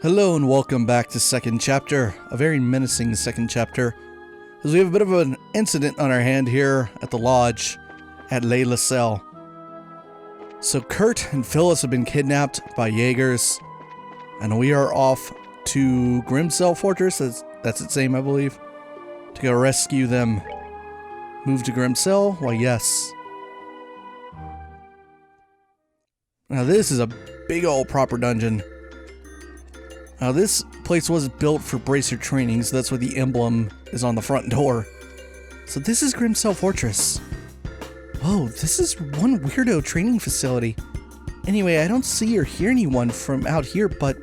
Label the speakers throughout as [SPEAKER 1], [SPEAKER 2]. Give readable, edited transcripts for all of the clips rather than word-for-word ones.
[SPEAKER 1] Hello and welcome back to second chapter, a very menacing second chapter, as we have a bit of an incident on our hand here at the lodge at Le Lacelle. So Kurt and Phyllis have been kidnapped by Jaegers, and we are off to Grimsell Fortress, that's its name I believe, to go rescue them. Move to Grimsell? Why yes. Now this is a big old proper dungeon. Now this place was built for bracer training, so that's why the emblem is on the front door. So this is Grimsell Fortress. Whoa, this is one weirdo training facility. Anyway, I don't see or hear anyone from out here, but...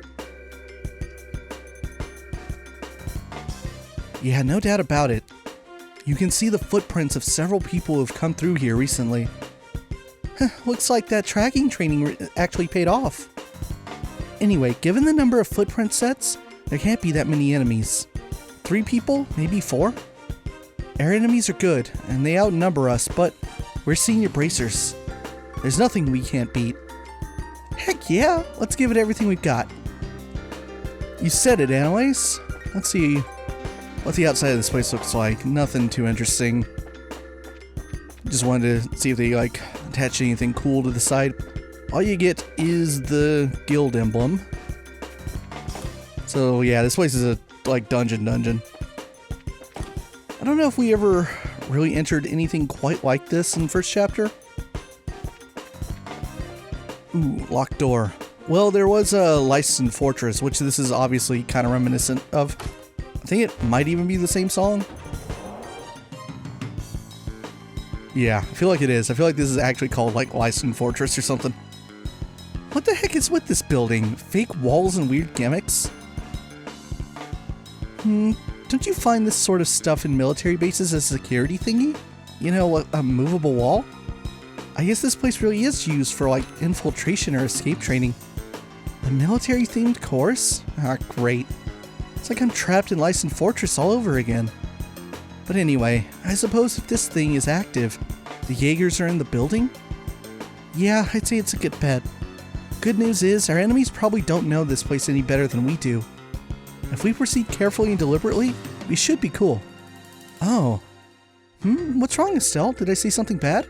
[SPEAKER 1] yeah, no doubt about it. You can see the footprints of several people who've come through here recently. Looks like that tracking training actually paid off. Anyway, given the number of footprint sets, there can't be that many enemies. 3 people? Maybe 4? Our enemies are good, and they outnumber us, but we're senior bracers. There's nothing we can't beat. Heck yeah, let's give it everything we've got. You said it, anyways. Let's see what the outside of this place looks like. Nothing too interesting. Just wanted to see if they, attach anything cool to the side. All you get is the guild emblem. So yeah, this place is a dungeon. I don't know if we ever really entered anything quite like this in first chapter. Ooh, locked door. Well, there was a licensed fortress, which this is obviously kind of reminiscent of. I think it might even be the same song. Yeah, I feel like it is. I feel like this is actually called licensed fortress or something. What the heck is with this building? Fake walls and weird gimmicks? Don't you find this sort of stuff in military bases a security thingy? You know, a movable wall? I guess this place really is used for infiltration or escape training. A military themed course? Ah, great. It's like I'm trapped in licensed fortress all over again. But anyway, I suppose if this thing is active, the Jaegers are in the building? Yeah, I'd say it's a good bet. Good news is, our enemies probably don't know this place any better than we do. If we proceed carefully and deliberately, we should be cool. Oh. What's wrong, Estelle? Did I say something bad?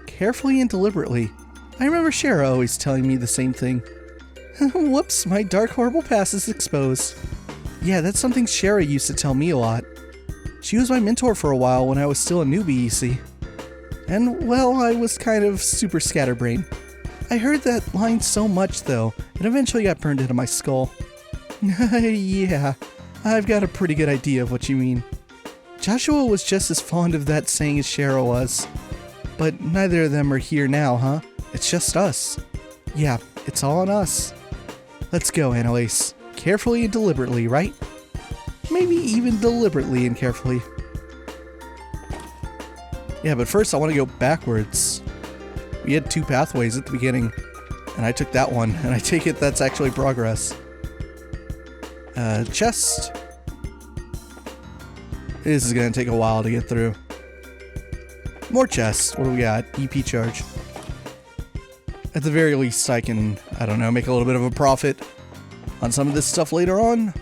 [SPEAKER 1] Carefully and deliberately. I remember Shara always telling me the same thing. Whoops, my dark horrible past is exposed. Yeah, that's something Shara used to tell me a lot. She was my mentor for a while when I was still a newbie, you see. And, well, I was kind of super scatterbrained. I heard that line so much, though, it eventually got burned into my skull. Yeah, I've got a pretty good idea of what you mean. Joshua was just as fond of that saying as Cheryl was. But neither of them are here now, huh? It's just us. Yeah, it's all on us. Let's go, Annalise. Carefully and deliberately, right? Maybe even deliberately and carefully. Yeah, but first I want to go backwards. We had 2 pathways at the beginning, and I took that one, and I take it that's actually progress. Chest. This is going to take a while to get through. More chests. What do we got? EP charge. At the very least, I can, I don't know, make a little bit of a profit on some of this stuff later on.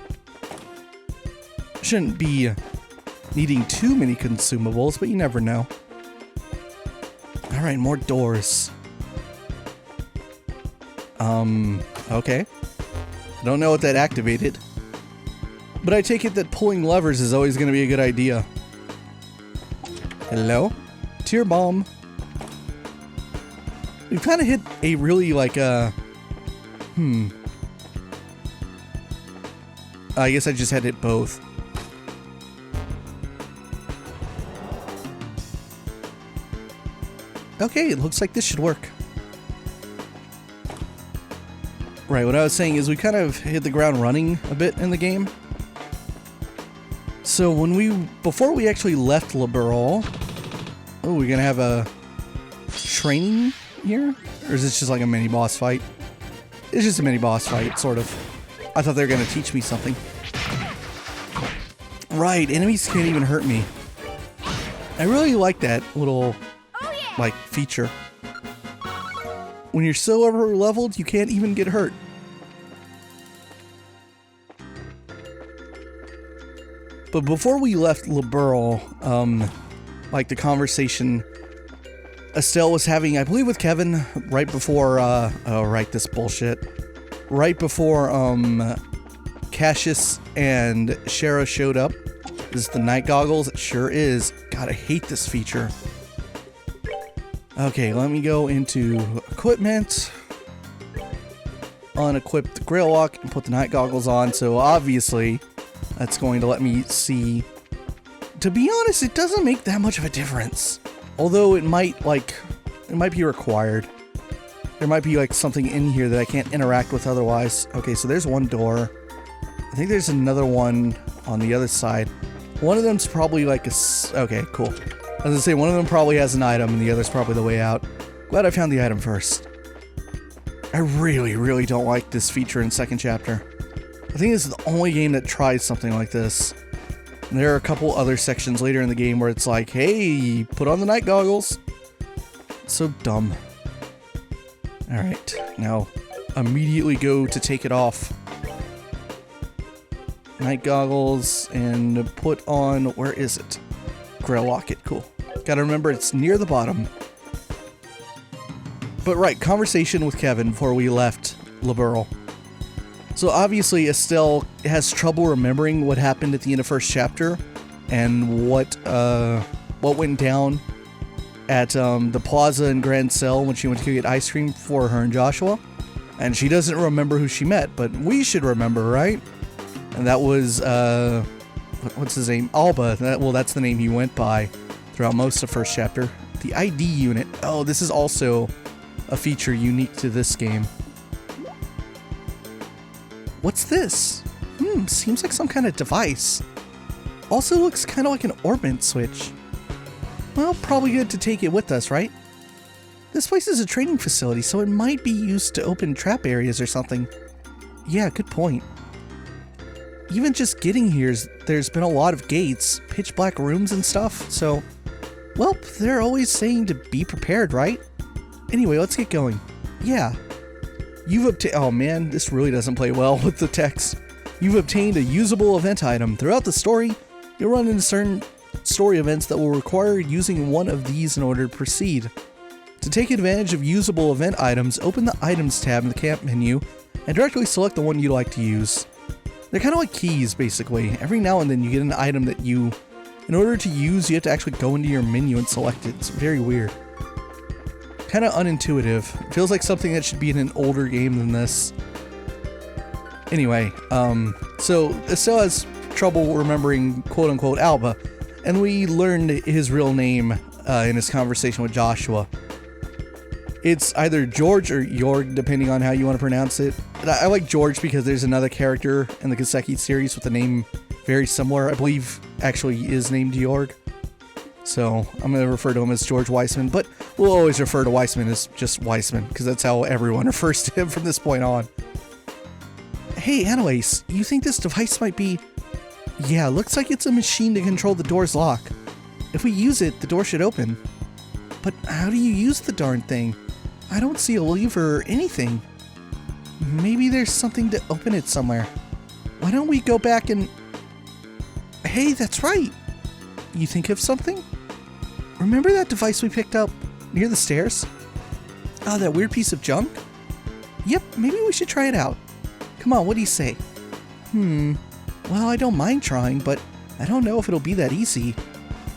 [SPEAKER 1] Shouldn't be needing too many consumables, but you never know. Alright, more doors. Okay. I don't know what that activated, but I take it that pulling levers is always going to be a good idea. Hello? Tear bomb. We've kind of hit a really, I guess I just had to hit both. Okay, it looks like this should work. Right, what I was saying is we kind of hit the ground running a bit in the game. So before we actually left Ouroboros, oh, we're gonna have a training here? Or is this just like a mini boss fight? It's just a mini boss fight, sort of. I thought they were gonna teach me something. Right, enemies can't even hurt me. I really like that little feature. When you're so over leveled, you can't even get hurt. But before we left Ouroboros, like the conversation Estelle was having, I believe with Kevin, right before, this bullshit. Right before, Cassius and Shara showed up. This is the night goggles. It sure is. God, I hate this feature. Okay, let me go into equipment. Unequip the grill lock and put the night goggles on. So obviously, that's going to let me see. To be honest, it doesn't make that much of a difference. Although it might be required. There might be like something in here that I can't interact with otherwise. Okay, so there's one door. I think there's another one on the other side. One of them's probably like okay, cool. I was gonna say one of them probably has an item and the other's probably the way out. Glad I found the item first. I really, really don't like this feature in second chapter. I think this is the only game that tries something like this. And there are a couple other sections later in the game where it's like, hey, put on the night goggles. It's so dumb. Alright, now immediately go to take it off. Night goggles and put on, where is it? Grill locket, cool. Gotta remember it's near the bottom. But right, conversation with Kevin before we left Ouroboros. So obviously Estelle has trouble remembering what happened at the end of first chapter and what went down at the plaza in Grand Cell when she went to get ice cream for her and Joshua. And she doesn't remember who she met, but we should remember, right? And that was, what's his name? Alba. That's the name he went by throughout most of first chapter. The ID unit. Oh, this is also a feature unique to this game. What's this? Seems like some kind of device. Also looks kind of like an orbit switch. Well, probably good to take it with us, right? This place is a training facility, so it might be used to open trap areas or something. Yeah, good point. Even just getting here, there's been a lot of gates, pitch black rooms and stuff, so... Well, they're always saying to be prepared, right? Anyway, let's get going. Yeah. You've obtained... Oh man, this really doesn't play well with the text. You've obtained a usable event item. Throughout the story, you'll run into certain story events that will require using one of these in order to proceed. To take advantage of usable event items, open the Items tab in the camp menu and directly select the one you'd like to use. They're kind of like keys, basically. Every now and then you get an item that in order to use, you have to actually go into your menu and select it. It's very weird. Kind of unintuitive. It feels like something that should be in an older game than this. Anyway, so Estelle has trouble remembering quote-unquote Alba, and we learned his real name in his conversation with Joshua. It's either George or Jorg, depending on how you want to pronounce it. I like George because there's another character in the Kiseki series with a name very similar. I believe actually is named Jorg. So I'm going to refer to him as George Weissman, but we'll always refer to Weissman as just Weissman because that's how everyone refers to him from this point on. Hey, anyways, you think this device might be... Yeah, looks like it's a machine to control the door's lock. If we use it, the door should open. But how do you use the darn thing? I don't see a lever or anything. Maybe there's something to open it somewhere. Why don't we go back and... Hey, that's right! You think of something? Remember that device we picked up near the stairs? Oh, that weird piece of junk? Yep, maybe we should try it out. Come on, what do you say? Well, I don't mind trying, but I don't know if it'll be that easy.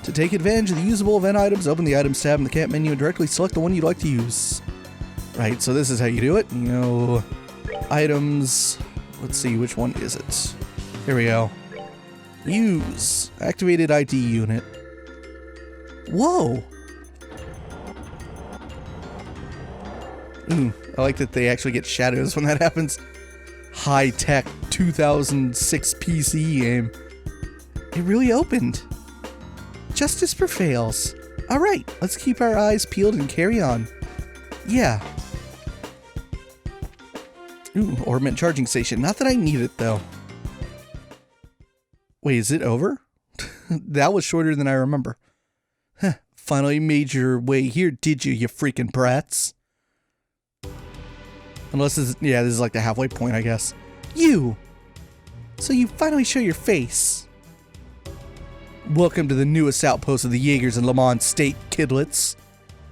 [SPEAKER 1] To take advantage of the usable event items, open the Items tab in the camp menu and directly select the one you'd like to use. Right, so this is how you do it. Items. Let's see, which one is it? Here we go. Use. Activated ID unit. Whoa! I like that they actually get shadows when that happens. High-tech 2006 PC game. It really opened. Justice prevails. Alright, let's keep our eyes peeled and carry on. Yeah. Orbit charging station. Not that I need it, though. Wait, is it over? That was shorter than I remember. Finally made your way here, did you freaking brats? Unless this is like the halfway point, I guess. You! So you finally show your face. Welcome to the newest outpost of the Jaegers in Le Mans State, kidlets.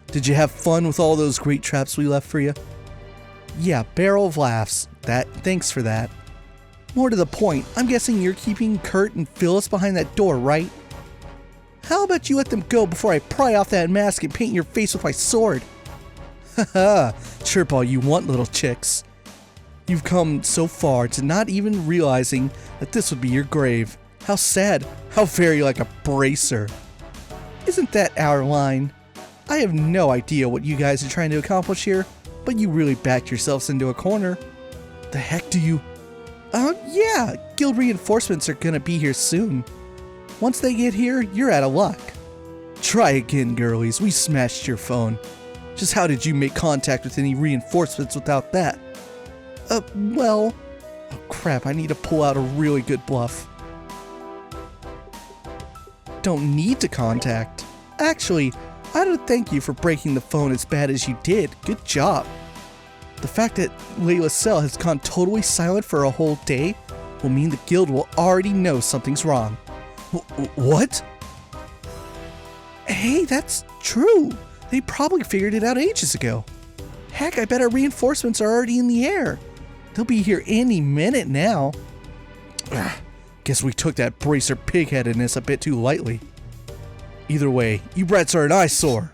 [SPEAKER 1] Did you have fun with all those great traps we left for you? Yeah, barrel of laughs. Thanks for that. More to the point, I'm guessing you're keeping Kurt and Phyllis behind that door, right? How about you let them go before I pry off that mask and paint your face with my sword? Haha, chirp all you want, little chicks. You've come so far to not even realizing that this would be your grave. How sad, how very like a bracer. Isn't that our line? I have no idea what you guys are trying to accomplish here, but you really backed yourselves into a corner. The heck do you... Yeah, guild reinforcements are gonna be here soon. Once they get here, you're out of luck. Try again, girlies, we smashed your phone. Just how did you make contact with any reinforcements without that? Well... Oh crap, I need to pull out a really good bluff. Don't need to contact. Actually, I ought to thank you for breaking the phone as bad as you did. Good job. The fact that Layla's cell has gone totally silent for a whole day will mean the guild will already know something's wrong. What? Hey, that's true. They probably figured it out ages ago. Heck, I bet our reinforcements are already in the air. They'll be here any minute now. Guess we took that bracer pigheadedness a bit too lightly. Either way, you brats are an eyesore.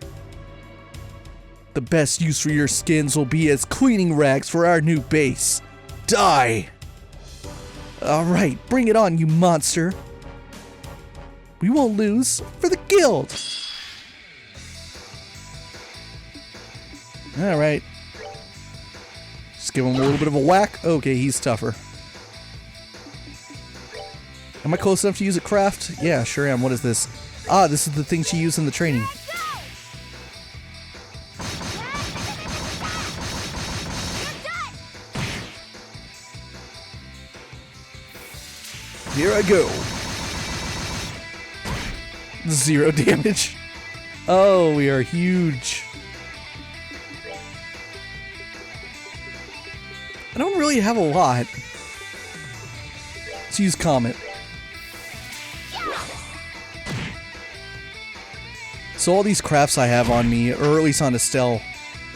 [SPEAKER 1] The best use for your skins will be as cleaning rags for our new base. Die! Alright, bring it on, you monster. We won't lose for the guild. Alright. Just give him a little bit of a whack. Okay, he's tougher. Am I close enough to use a craft? Yeah, sure am. What is this? Ah, this is the thing she used in the training. Here I go. 0 damage. Oh, we are huge. I don't really have a lot. Let's use Comet. So all these crafts I have on me, or at least on Estelle,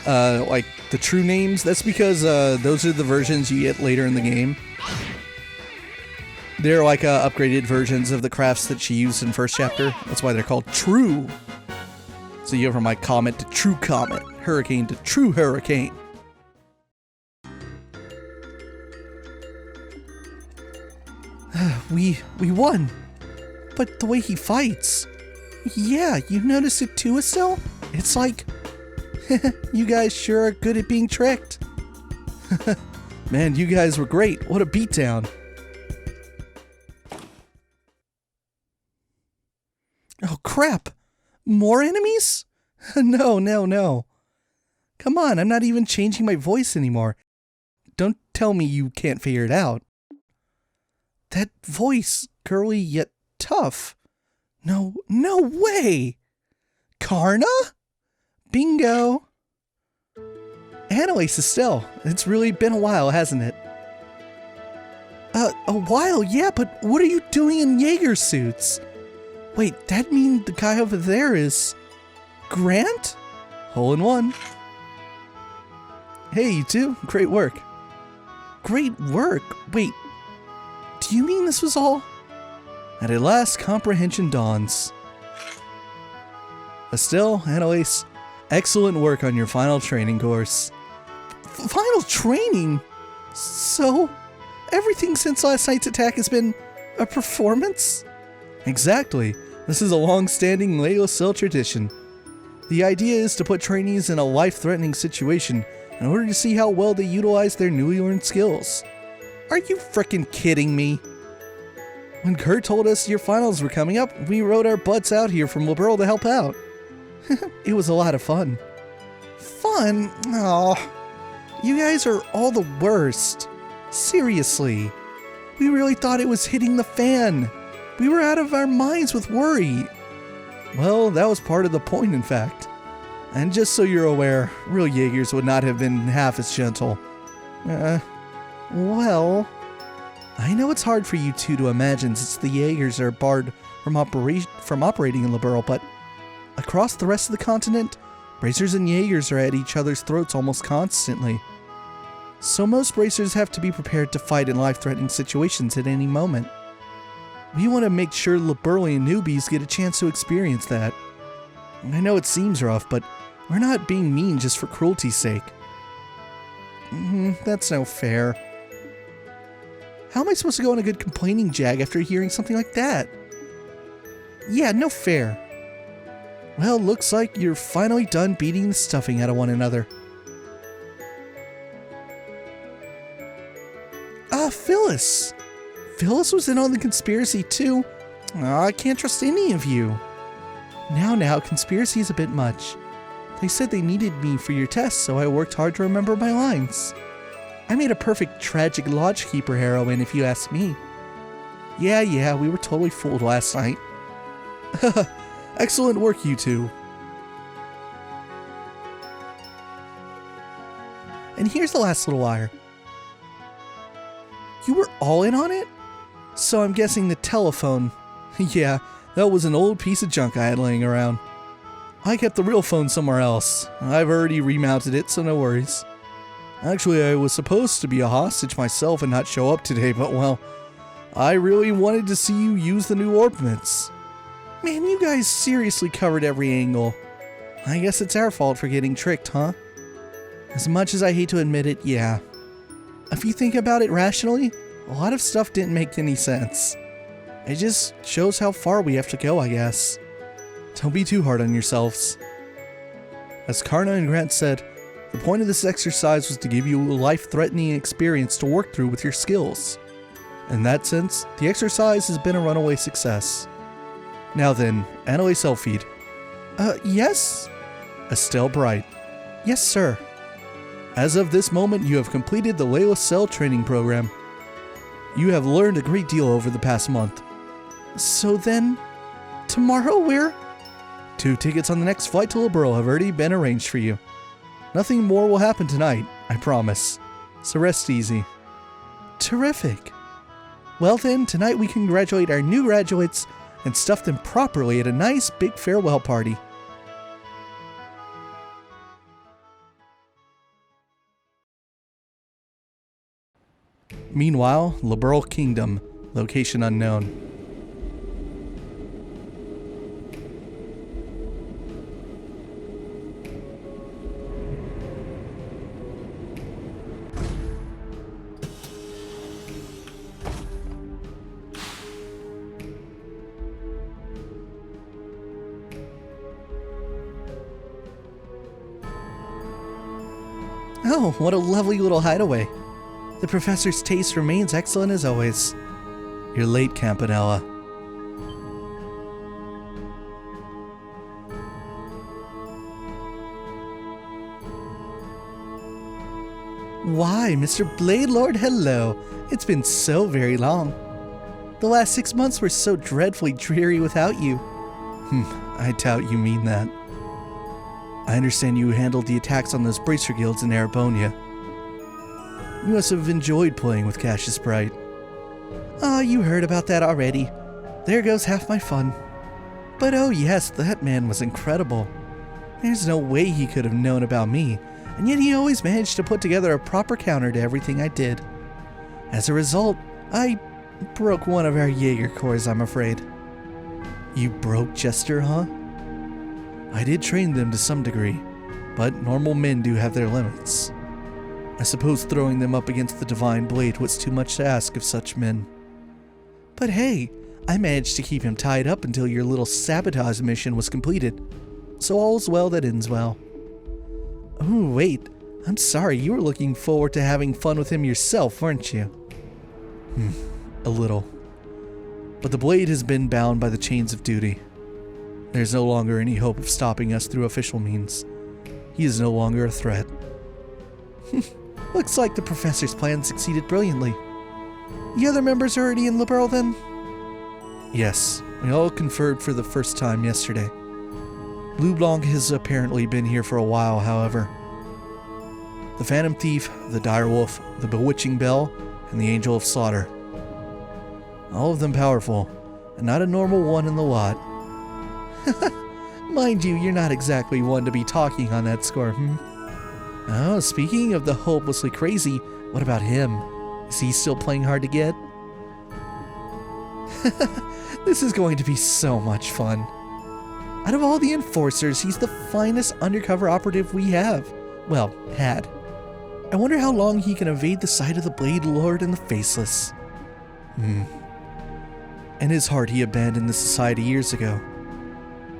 [SPEAKER 1] like the true names, that's because those are the versions you get later in the game. They're like upgraded versions of the crafts that she used in first chapter. That's why they're called true. So you go from like Comet to True Comet, Hurricane to True Hurricane. We won. But the way he fights... Yeah, you noticed it too, Estelle? It's like... you guys sure are good at being tricked. Man, you guys were great. What a beatdown. Oh, crap. More enemies? No. Come on, I'm not even changing my voice anymore. Don't tell me you can't figure it out. That voice, girly yet tough. No way! Karna? Bingo! Anyways, Estelle, it's really been a while, hasn't it? A while, yeah, but what are you doing in Jaeger suits? Wait, that means the guy over there is... Grant? Hole in one. Hey, you two. Great work. Great work? Wait, do you mean this was all... And at last, comprehension dawns. Estelle, Annalise, excellent work on your final training course. Final training? So, everything since last night's attack has been a performance? Exactly. This is a long-standing Layla Cell tradition. The idea is to put trainees in a life-threatening situation in order to see how well they utilize their newly learned skills. Are you frickin' kidding me? When Kurt told us your finals were coming up, we rode our butts out here from Liberal to help out. It was a lot of fun. Fun? Aw. You guys are all the worst. Seriously. We really thought it was hitting the fan. We were out of our minds with worry. Well, that was part of the point, in fact. And just so you're aware, real Jaegers would not have been half as gentle. Well... I know it's hard for you two to imagine since the Jaegers are barred from operating in Liberal, but across the rest of the continent, bracers and Jaegers are at each other's throats almost constantly. So most bracers have to be prepared to fight in life-threatening situations at any moment. We want to make sure Liberalian newbies get a chance to experience that. I know it seems rough, but we're not being mean just for cruelty's sake. That's no fair. How am I supposed to go on a good complaining jag after hearing something like that? Yeah, no fair. Well, looks like you're finally done beating the stuffing out of one another. Ah, Phyllis! Phyllis was in on the conspiracy too. I can't trust any of you. Now, conspiracy is a bit much. They said they needed me for your test, so I worked hard to remember my lines. I made a perfect tragic lodgekeeper heroine, if you ask me. Yeah, we were totally fooled last night. Excellent work, you two. And here's the last little wire. You were all in on it? So I'm guessing the telephone. Yeah, that was an old piece of junk I had laying around. I kept the real phone somewhere else. I've already remounted it, so no worries. Actually, I was supposed to be a hostage myself and not show up today, but well, I really wanted to see you use the new orbments. Man, you guys seriously covered every angle. I guess it's our fault for getting tricked, huh? As much as I hate to admit it, yeah. If you think about it rationally, a lot of stuff didn't make any sense. It just shows how far we have to go, I guess. Don't be too hard on yourselves. As Karna and Grant said, the point of this exercise was to give you a life-threatening experience to work through with your skills. In that sense, the exercise has been a runaway success. Now then, Annalee Selfeed. Yes? Estelle Bright. Yes, sir. As of this moment, you have completed the Layla Cell training program. You have learned a great deal over the past month. So then, tomorrow we're... 2 tickets on the next flight to Liberal have already been arranged for you. Nothing more will happen tonight, I promise. So rest easy. Terrific. Well then, tonight we congratulate our new graduates and stuff them properly at a nice big farewell party. Meanwhile, Liberal Kingdom, location unknown. Oh, what a lovely little hideaway. The professor's taste remains excellent as always. You're late, Campanella. Why, Mr. Bladelord, hello. It's been so very long. The last 6 months were so dreadfully dreary without you. I doubt you mean that. I understand you handled the attacks on those bracer guilds in Arabonia. You must have enjoyed playing with Cassius Bright. Ah, you heard about that already. There goes half my fun. But oh yes, that man was incredible. There's no way he could have known about me, and yet he always managed to put together a proper counter to everything I did. As a result, I broke one of our Jaeger cores, I'm afraid. You broke Jester, huh? I did train them to some degree, but normal men do have their limits. I suppose throwing them up against the Divine Blade was too much to ask of such men. But hey, I managed to keep him tied up until your little sabotage mission was completed, so all's well that ends well. Oh wait, I'm sorry, you were looking forward to having fun with him yourself, weren't you? A little. But the blade has been bound by the chains of duty. There's no longer any hope of stopping us through official means. He is no longer a threat. Looks like the professor's plan succeeded brilliantly. The other members are already in Liberal then? Yes, we all conferred for the first time yesterday. Blue Blanc has apparently been here for a while, however. The Phantom Thief, the Direwolf, the Bewitching Bell, and the Angel of Slaughter. All of them powerful, and not a normal one in the lot. Mind you, you're not exactly one to be talking on that score, Oh, speaking of the hopelessly crazy, what about him? Is he still playing hard to get? This is going to be so much fun. Out of all the enforcers, he's the finest undercover operative we have. Well, had. I wonder how long he can evade the sight of the Blade Lord and the Faceless. In his heart, he abandoned the society years ago.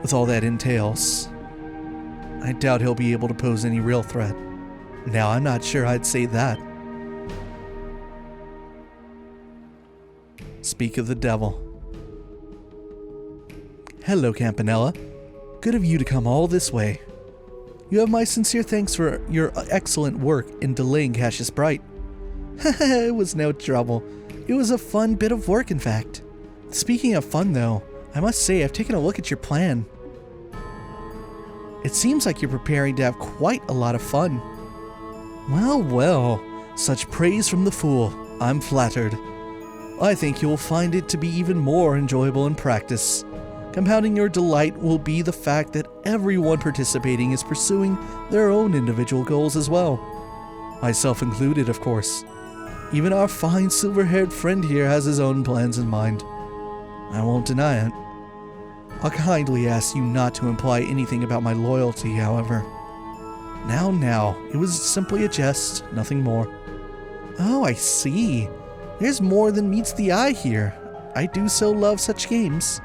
[SPEAKER 1] With all that entails, I doubt he'll be able to pose any real threat. Now, I'm not sure I'd say that. Speak of the devil. Hello, Campanella. Good of you to come all this way. You have my sincere thanks for your excellent work in delaying Cassius Bright. It was no trouble. It was a fun bit of work, in fact. Speaking of fun, though, I must say I've taken a look at your plan. It seems like you're preparing to have quite a lot of fun. Well, well, such praise from the fool. I'm flattered. I think you'll find it to be even more enjoyable in practice. Compounding your delight will be the fact that everyone participating is pursuing their own individual goals as well. Myself included, of course. Even our fine silver-haired friend here has his own plans in mind. I won't deny it. I'll kindly ask you not to imply anything about my loyalty, however. Now, it was simply a jest, nothing more. Oh, I see. There's more than meets the eye here. I do so love such games.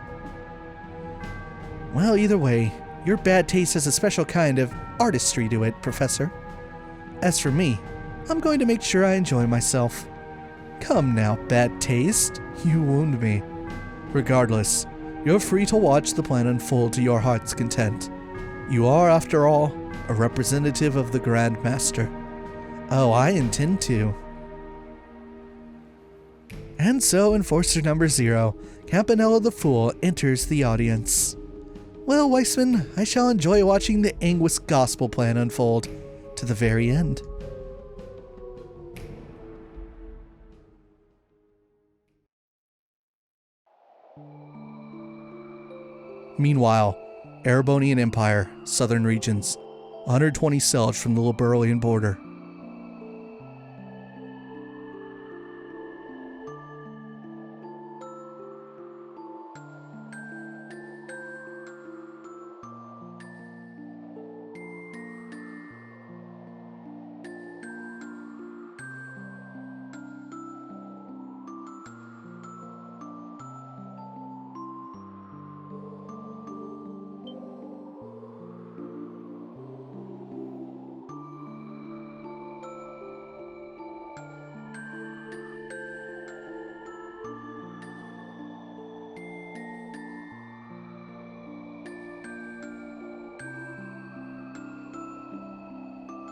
[SPEAKER 1] Well, either way, your bad taste has a special kind of artistry to it, Professor. As for me, I'm going to make sure I enjoy myself. Come now, bad taste. You wound me. Regardless, you're free to watch the plan unfold to your heart's content. You are, after all, a representative of the Grand Master. Oh, I intend to. And so, Enforcer number 0, Campanella the Fool, enters the audience. Well, Weissman, I shall enjoy watching the Anguis Gospel plan unfold to the very end. Meanwhile, Erebonian Empire, Southern Regions, 120 cells from the Liberalian border.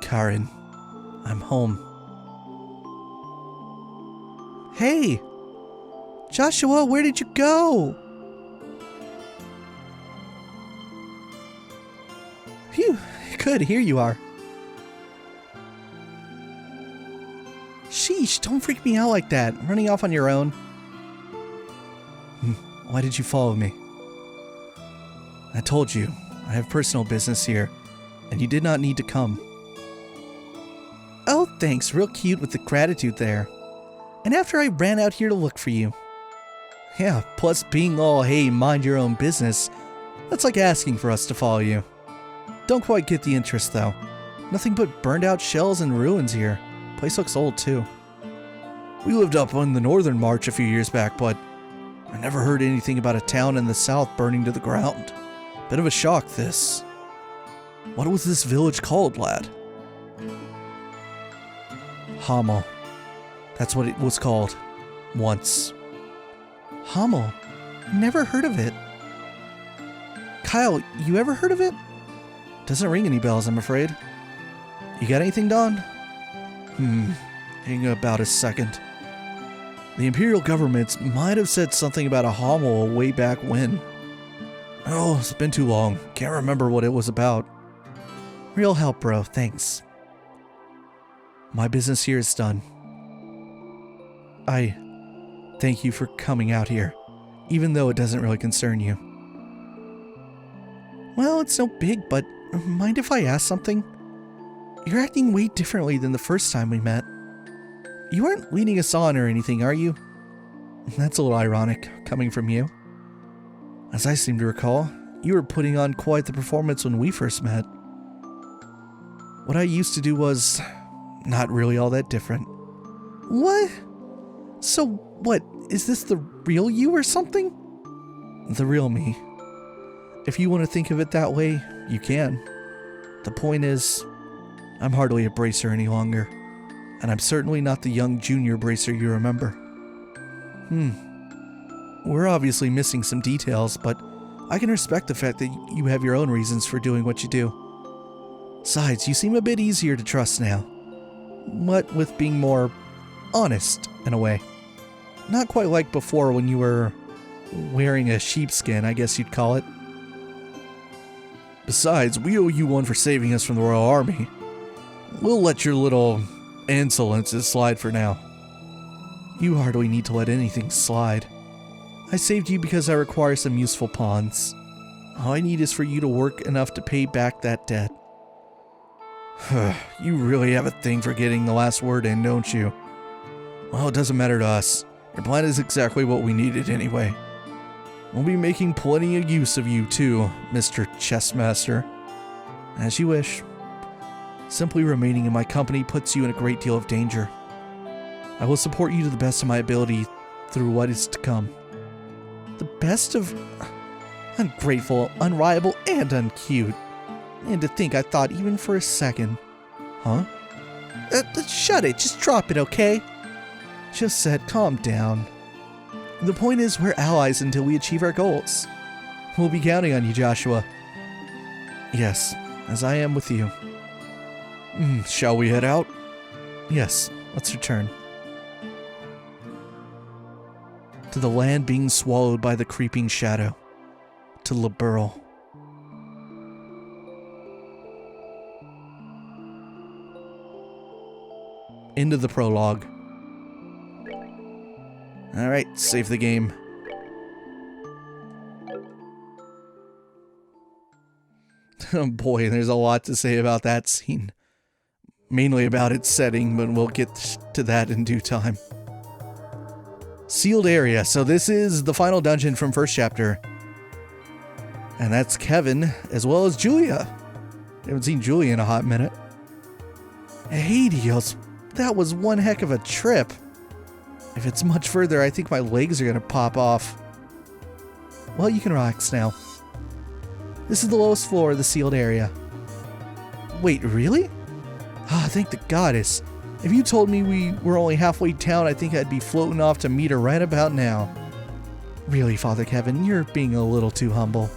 [SPEAKER 1] Karen, I'm home. Hey! Joshua, where did you go? Phew, good, here you are. Sheesh, don't freak me out like that, running off on your own. Why did you follow me? I told you, I have personal business here, and you did not need to come. Oh, thanks. Real cute with the gratitude there. And after I ran out here to look for you. Yeah, plus being all, hey, mind your own business, that's like asking for us to follow you. Don't quite get the interest, though. Nothing but burned out shells and ruins here. Place looks old, too. We lived up on the Northern March a few years back, but I never heard anything about a town in the south burning to the ground. Bit of a shock, this. What was this village called, lad? Hamel. That's what it was called. Once. Hamel? Never heard of it. Kyle, you ever heard of it? Doesn't ring any bells, I'm afraid. You got anything, Don? Hang about a second. The Imperial government might have said something about a Hamel way back when. Oh, it's been too long. Can't remember what it was about. Real help, bro. Thanks. My business here is done. I thank you for coming out here. even though it doesn't really concern you. Well, it's no big, but mind if I ask something? You're acting way differently than the first time we met. You aren't leading us on or anything, are you? That's a little ironic, coming from you. As I seem to recall, you were putting on quite the performance when we first met. What I used to do was not really all that different. What? So what, is this the real you or something? The real me. If you want to think of it that way, you can. The point is, I'm hardly a bracer any longer, and I'm certainly not the young junior bracer you remember. We're obviously missing some details, but I can respect the fact that you have your own reasons for doing what you do. Besides, you seem a bit easier to trust now. What with being more honest, in a way. Not quite like before when you were wearing a sheepskin, I guess you'd call it. Besides, we owe you one for saving us from the Royal Army. We'll let your little insolences slide for now. You hardly need to let anything slide. I saved you because I require some useful pawns. All I need is for you to work enough to pay back that debt. You really have a thing for getting the last word in, don't you? Well, it doesn't matter to us. Your plan is exactly what we needed anyway. We'll be making plenty of use of you too, Mr. Chessmaster. As you wish. Simply remaining in my company puts you in a great deal of danger. I will support you to the best of my ability through what is to come. The best of... Ungrateful, unreliable, and uncute. And to think I thought even for a second. Huh? Shut it, just drop it, okay? Just said, calm down. The point is, we're allies until we achieve our goals. We'll be counting on you, Joshua. Yes, as I am with you. Shall we head out? Yes, let's return. To the land being swallowed by the creeping shadow. To Liberal. End of the prologue. Alright, save the game. Oh boy, there's a lot to say about that scene. Mainly about its setting, but we'll get to that in due time. Sealed area. So this is the final dungeon from first chapter. And that's Kevin, as well as Julia. I haven't seen Julia in a hot minute. Hey, Dios. That was one heck of a trip. If it's much further, I think my legs are going to pop off. Well, you can relax now. This is the lowest floor of the sealed area. Wait, really? Ah, thank the goddess. If you told me we were only halfway down, I think I'd be floating off to meet her right about now. Really, Father Kevin, you're being a little too humble.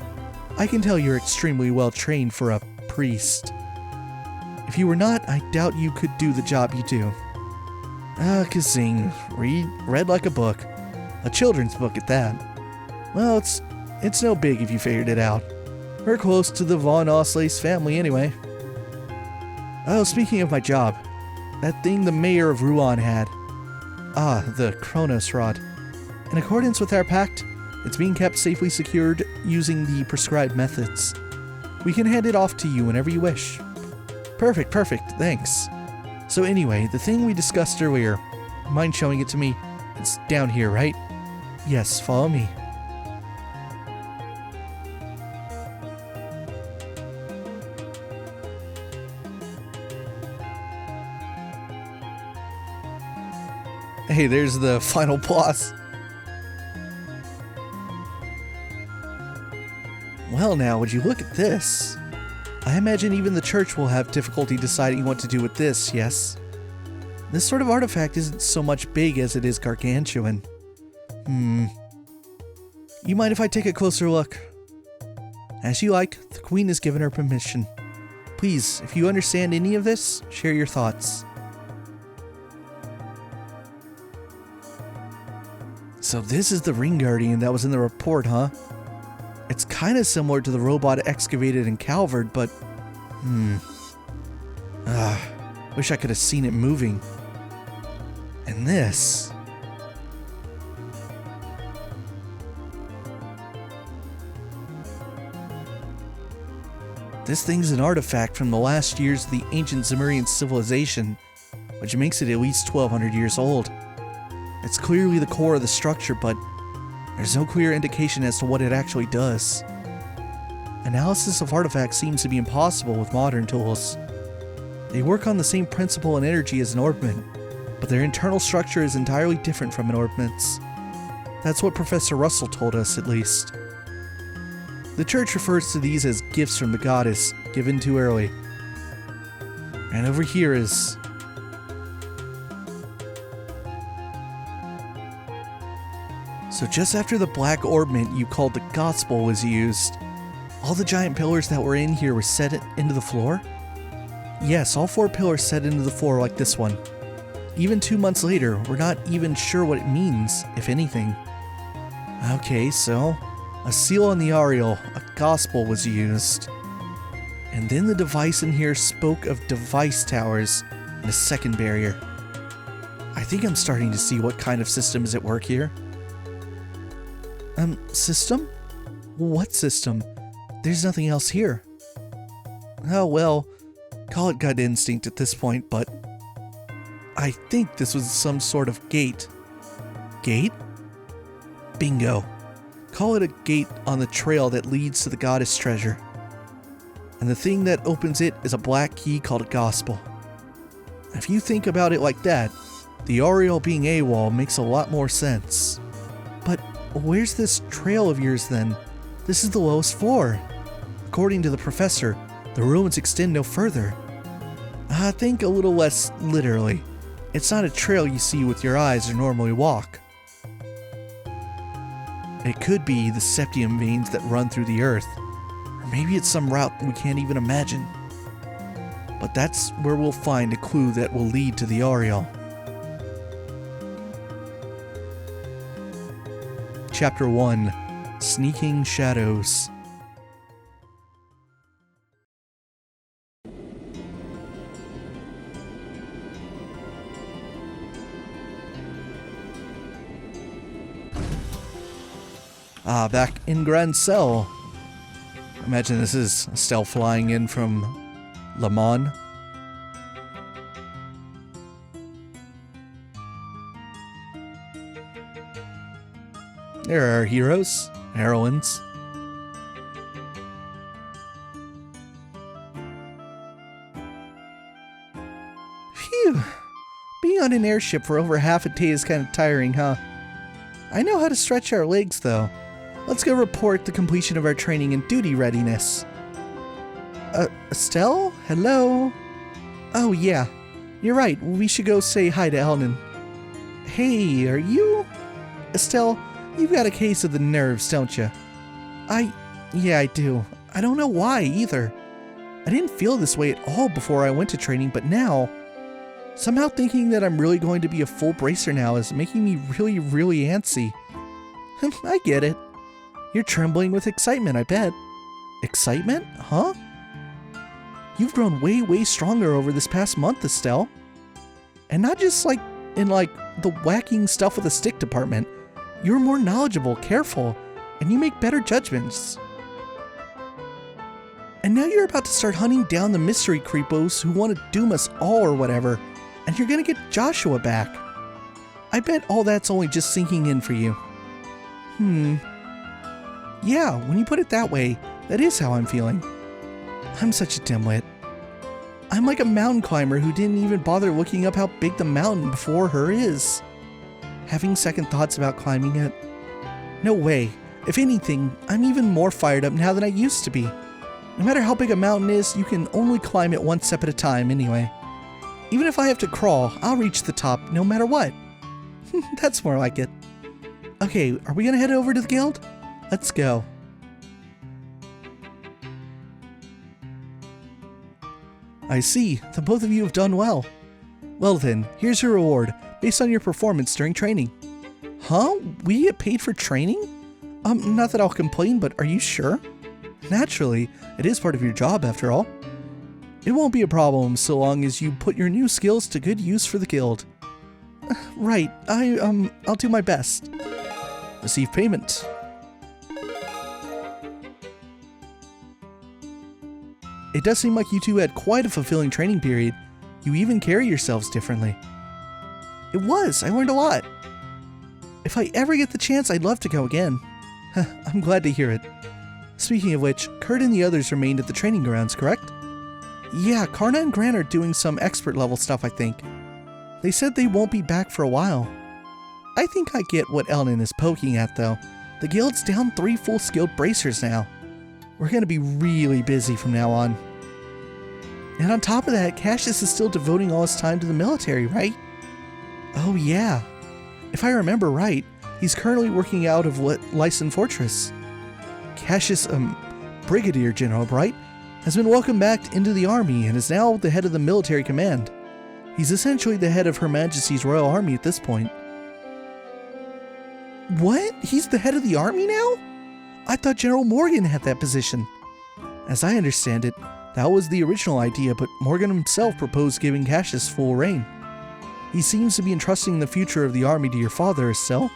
[SPEAKER 1] I can tell you're extremely well trained for a priest. If you were not, I doubt you could do the job you do. Kazing. Read like a book. A children's book at that. Well, it's no big if you figured it out. We're close to the Von Osleys family anyway. Oh, speaking of my job. That thing the mayor of Rouen had. Ah, the Kronos Rod. In accordance with our pact, it's being kept safely secured using the prescribed methods. We can hand it off to you whenever you wish. Perfect, thanks. So anyway, the thing we discussed earlier, mind showing it to me? It's down here, right? Yes, follow me. Hey, there's the final boss. Well now, would you look at this? I imagine even the church will have difficulty deciding what to do with this, yes? This sort of artifact isn't so much big as it is gargantuan. You mind if I take a closer look? As you like, the Queen has given her permission. Please, if you understand any of this, share your thoughts. So this is the Ring Guardian that was in the report, huh? It's kind of similar to the robot excavated in Calvard, but... wish I could have seen it moving. And this... This thing's an artifact from the last years of the ancient Zemurian civilization, which makes it at least 1200 years old. It's clearly the core of the structure, but there's no clear indication as to what it actually does. Analysis of artifacts seems to be impossible with modern tools. They work on the same principle and energy as an orbment, but their internal structure is entirely different from an orbment's. That's what Professor Russell told us, at least. The church refers to these as gifts from the goddess, given too early. And over here is... So just after the black orbment you called the gospel was used, all the giant pillars that were in here were set into the floor? Yes, all 4 pillars set into the floor like this one. Even 2 months later, we're not even sure what it means, if anything. Okay, so a seal on the aureole, a gospel was used. And then the device in here spoke of device towers and a second barrier. I think I'm starting to see what kind of system is at work here. System? What system? There's nothing else here. Oh well, call it gut instinct at this point, but I think this was some sort of gate. Gate? Bingo. Call it a gate on the trail that leads to the goddess treasure. And the thing that opens it is a black key called a gospel. If you think about it like that, the aureole being AWOL makes a lot more sense. But where's this trail of yours then? This is the lowest floor. According to the professor, the ruins extend no further. Think a little less literally. It's not a trail you see with your eyes or normally walk. It could be the septium veins that run through the earth, or maybe it's some route we can't even imagine. But that's where we'll find a clue that will lead to the aureole. Chapter 1: Sneaking Shadows. Back in Grand Cell. Imagine this is Estelle flying in from Le Mans. There are heroes, heroines. Phew. Being on an airship for over half a day is kind of tiring, huh? I know how to stretch our legs, though. Let's go report the completion of our training and duty readiness. Estelle? Hello? Oh, yeah. You're right. We should go say hi to Elnan. Hey, are you? Estelle, you've got a case of the nerves, don't you? Yeah, I do. I don't know why, either. I didn't feel this way at all before I went to training, but now... Somehow thinking that I'm really going to be a full bracer now is making me really, really antsy. I get it. You're trembling with excitement, I bet. Excitement? Huh? You've grown way, way stronger over this past month, Estelle. And not just in the whacking stuff with the stick department. You're more knowledgeable, careful, and you make better judgments. And now you're about to start hunting down the mystery creepos who want to doom us all or whatever, and you're gonna get Joshua back. I bet all that's only just sinking in for you. Yeah, when you put it that way, that is how I'm feeling. I'm such a dimwit. I'm like a mountain climber who didn't even bother looking up how big the mountain before her is. Having second thoughts about climbing it? No way. If anything, I'm even more fired up now than I used to be. No matter how big a mountain is, you can only climb it one step at a time anyway. Even if I have to crawl, I'll reach the top no matter what. That's more like it. Okay, are we gonna head over to the guild? Let's go. I see. The both of you have done well. Well then, here's your reward, based on your performance during training. Huh? We get paid for training? Not that I'll complain, but are you sure? Naturally, it is part of your job after all. It won't be a problem so long as you put your new skills to good use for the guild. Right, I'll do my best. Receive payment. It does seem like you two had quite a fulfilling training period. You even carry yourselves differently. It was. I learned a lot. If I ever get the chance, I'd love to go again. I'm glad to hear it. Speaking of which, Kurt and the others remained at the training grounds, correct? Yeah, Karna and Grant are doing some expert level stuff, I think. They said they won't be back for a while. I think I get what Elnan is poking at, though. The guild's down 3 full-skilled bracers now. We're gonna be really busy from now on. And on top of that, Cassius is still devoting all his time to the military, right? Oh yeah. If I remember right, he's currently working out of Lyson Fortress. Cassius, Brigadier General, right? Has been welcomed back into the army and is now the head of the military command. He's essentially the head of Her Majesty's Royal Army at this point. What? He's the head of the army now? I thought General Morgan had that position. As I understand it, that was the original idea, but Morgan himself proposed giving Cassius full reign. He seems to be entrusting the future of the army to your father, Estelle.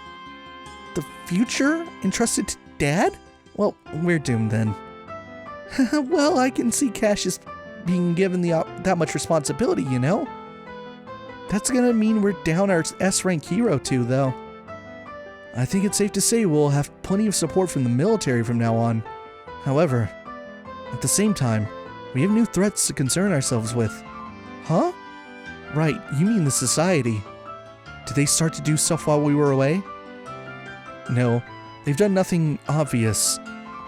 [SPEAKER 1] The future? Entrusted to Dad? Well, we're doomed then. Well, I can see Cassius being given that much responsibility, you know? That's gonna mean we're down our S-rank hero too, though. I think it's safe to say we'll have plenty of support from the military from now on. However, at the same time, we have new threats to concern ourselves with. Huh? Right, you mean the society. Did they start to do stuff while we were away? No, they've done nothing obvious,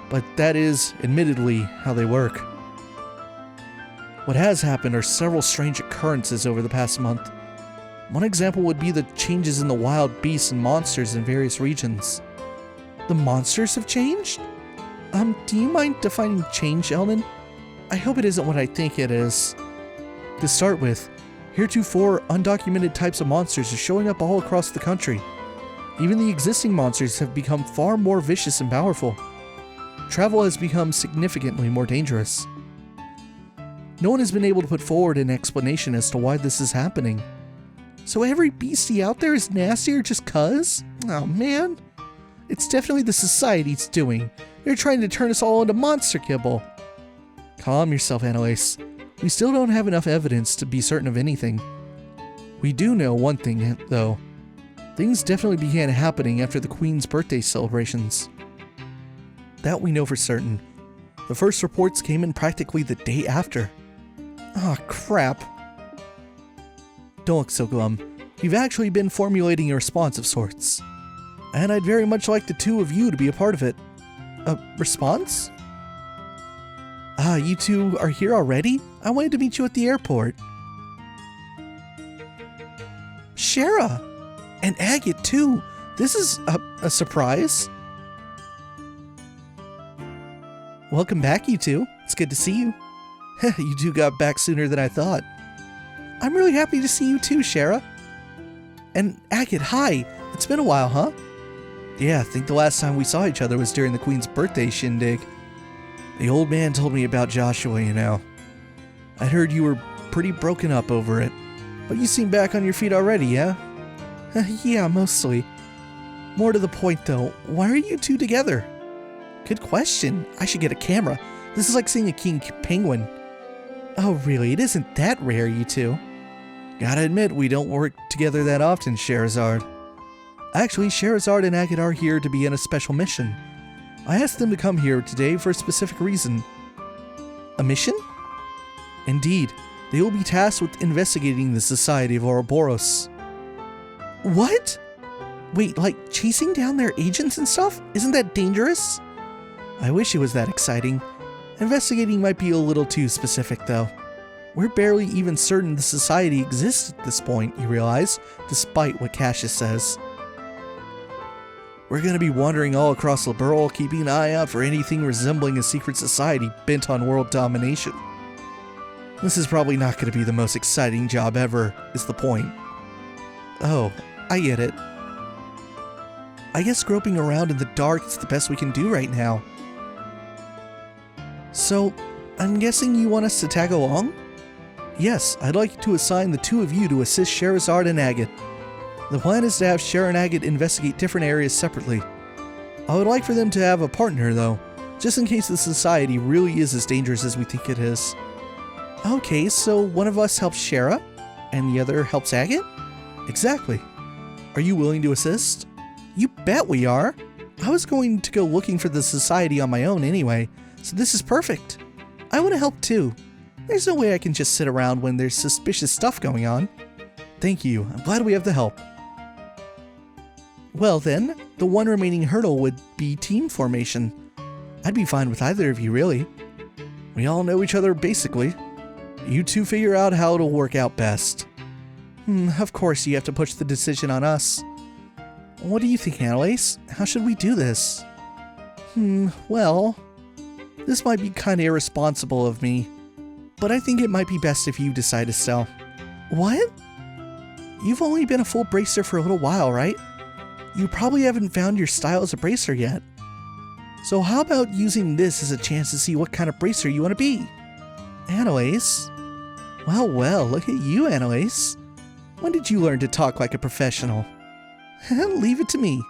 [SPEAKER 1] but that is, admittedly, how they work. What has happened are several strange occurrences over the past month. One example would be the changes in the wild beasts and monsters in various regions. The monsters have changed? Do you mind defining change, Elnan? I hope it isn't what I think it is. To start with, heretofore undocumented types of monsters are showing up all across the country. Even the existing monsters have become far more vicious and powerful. Travel has become significantly more dangerous. No one has been able to put forward an explanation as to why this is happening. So every beastie out there is nastier just cuz? Oh man. It's definitely the society's doing. They're trying to turn us all into monster kibble. Calm yourself, Annalise. We still don't have enough evidence to be certain of anything. We do know one thing, though. Things definitely began happening after the Queen's birthday celebrations. That we know for certain. The first reports came in practically the day after. Ah, crap. Don't look so glum. We've actually been formulating a response of sorts. And I'd very much like the two of you to be a part of it. A response? Ah, you two are here already? I wanted to meet you at the airport. Shara! And Agate too! This is a surprise. Welcome back, you two. It's good to see you. You two got back sooner than I thought. I'm really happy to see you too, Shara. And Agate, hi! It's been a while, huh? Yeah, I think the last time we saw each other was during the Queen's birthday shindig. The old man told me about Joshua, you know. I'd heard you were pretty broken up over it. But you seem back on your feet already, yeah? Yeah, mostly. More to the point though, why are you two together? Good question. I should get a camera. This is like seeing a king penguin. Oh really, it isn't that rare, you two. Gotta admit, we don't work together that often, Sherazard. Actually, Sherazard and Agate are here to be in a special mission. I asked them to come here today for a specific reason. A mission? Indeed, they will be tasked with investigating the Society of Ouroboros. What? Wait, like chasing down their agents and stuff? Isn't that dangerous? I wish it was that exciting. Investigating might be a little too specific though. We're barely even certain the Society exists at this point, you realize, despite what Cassius says. We're gonna be wandering all across Liberl, keeping an eye out for anything resembling a secret society bent on world domination. This is probably not gonna be the most exciting job ever, is the point. Oh, I get it. I guess groping around in the dark is the best we can do right now. So, I'm guessing you want us to tag along? Yes, I'd like to assign the two of you to assist Sherazard and Agate. The plan is to have Shara and Agate investigate different areas separately. I would like for them to have a partner though, just in case the society really is as dangerous as we think it is. Okay, so one of us helps Shara, and the other helps Agate? Exactly. Are you willing to assist? You bet we are! I was going to go looking for the society on my own anyway, so this is perfect. I want to help too. There's no way I can just sit around when there's suspicious stuff going on. Thank you, I'm glad we have the help. Well then, the one remaining hurdle would be team formation. I'd be fine with either of you, really. We all know each other basically. You two figure out how it'll work out best. Of course you have to push the decision on us. What do you think, Annalise? How should we do this? Well, this might be kinda irresponsible of me, but I think it might be best if you decide, Estelle. What? You've only been a full bracer for a little while, right? You probably haven't found your style as a bracer yet. So how about using this as a chance to see what kind of bracer you want to be? Annalise? Well, look at you, Annalise. When did you learn to talk like a professional? Leave it to me.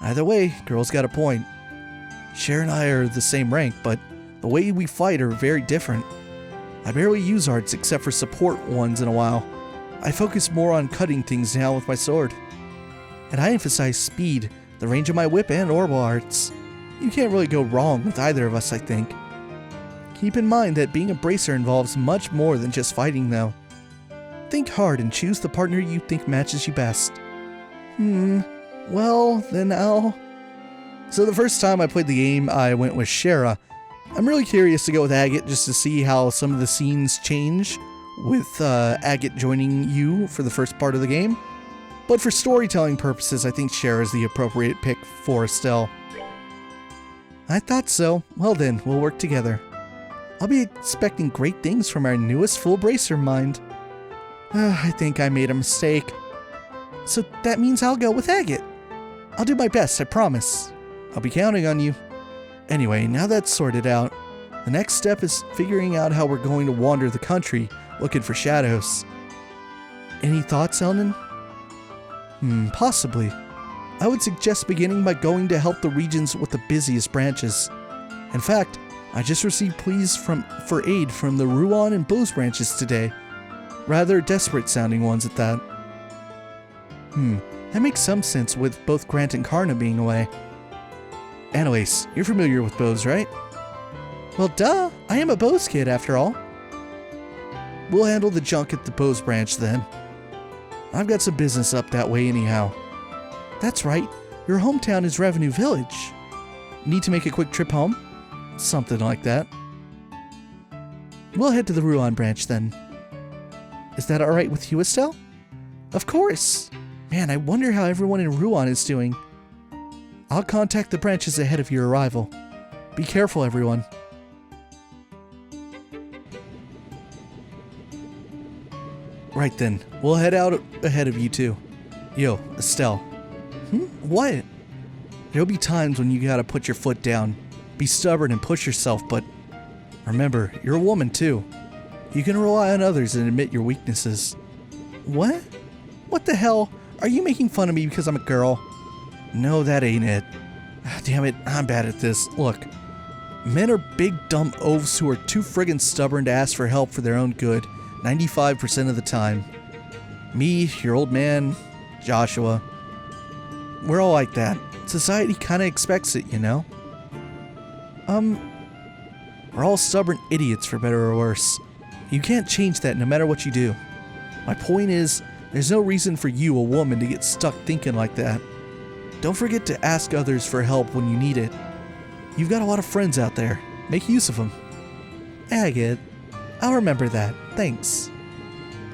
[SPEAKER 1] Either way, girl's got a point. Cher and I are the same rank, but the way we fight are very different. I barely use arts except for support ones in a while. I focus more on cutting things now with my sword. And I emphasize speed, the range of my whip, and orbital arts. You can't really go wrong with either of us, I think. Keep in mind that being a bracer involves much more than just fighting, though. Think hard and choose the partner you think matches you best. Well, then So the first time I played the game, I went with Shara. I'm really curious to go with Agate just to see how some of the scenes change with Agate joining you for the first part of the game. But for storytelling purposes, I think Shara is the appropriate pick for Estelle. I thought so. Well then, we'll work together. I'll be expecting great things from our newest full bracer mind. I think I made a mistake. So that means I'll go with Agate. I'll do my best, I promise. I'll be counting on you. Anyway, now that's sorted out, the next step is figuring out how we're going to wander the country looking for shadows. Any thoughts, Elnan? Possibly. I would suggest beginning by going to help the regions with the busiest branches. In fact, I just received pleas for aid from the Rouen and Bose branches today. Rather desperate sounding ones at that. That makes some sense with both Grant and Karna being away. Anyways, you're familiar with Bose, right? Well, duh! I am a Bose kid after all. We'll handle the junk at the Bose branch then. I've got some business up that way anyhow. That's right, your hometown is Revenue Village. Need to make a quick trip home? Something like that. We'll head to the Rouen branch then. Is that alright with you, Estelle? Of course! Man, I wonder how everyone in Rouen is doing. I'll contact the branches ahead of your arrival. Be careful, everyone. Right then, we'll head out ahead of you two. Yo, Estelle. What? There'll be times when you gotta put your foot down. Be stubborn and push yourself, but remember, you're a woman too. You can rely on others and admit your weaknesses. What? What the hell? Are you making fun of me because I'm a girl? No, that ain't it. Damn it, I'm bad at this. Look, men are big dumb oafs who are too friggin' stubborn to ask for help for their own good, 95% of the time. Me, your old man, Joshua. We're all like that. Society kinda expects it, you know? We're all stubborn idiots for better or worse. You can't change that no matter what you do. My point is, there's no reason for you, a woman, to get stuck thinking like that. Don't forget to ask others for help when you need it. You've got a lot of friends out there. Make use of them. Agate, I'll remember that. Thanks.